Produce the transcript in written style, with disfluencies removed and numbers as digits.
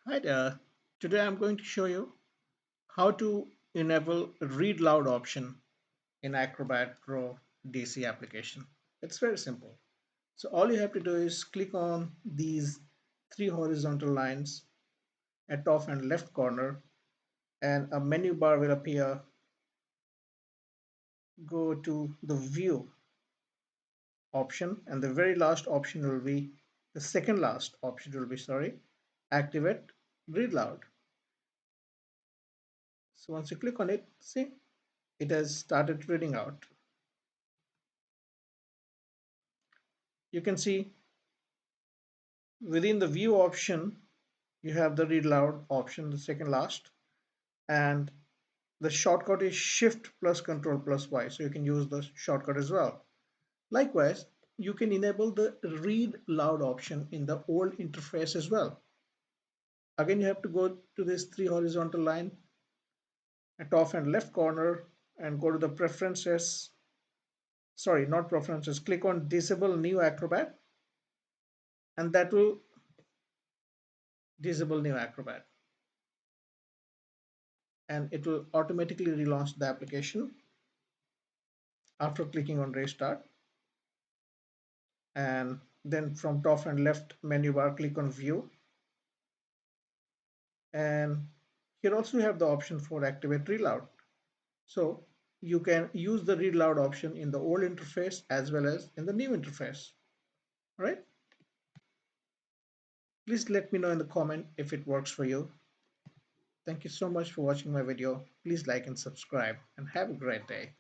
Hi there. Today I'm going to show you how to enable Read Loud option in Acrobat Pro DC application. It's very simple. So all you have to do is click on these three horizontal lines at top and left corner, and a menu bar will appear. Go to the View option, and the very last option will be the second last option will be, sorry, Activate Read Loud. So once you click on it, see, it has started reading out. You can see within the view option, you have the read loud option, the second last, and the shortcut is Shift plus Control plus Y. So you can use the shortcut as well. Likewise, you can enable the read loud option in the old interface as well. Again, you have to go to this three horizontal line at top and left corner and go to the preferences. Sorry, not preferences. Click on disable new Acrobat, and that will disable new Acrobat, and it will automatically relaunch the application after clicking on restart. And then from top and left menu bar, click on view, and here also you have the option for activate read loud. So you can use the read loud option in the old interface as well as in the new interface. All right, please let me know in the comment if it works for you. Thank you so much for watching my video. Please like and subscribe, and have a great day.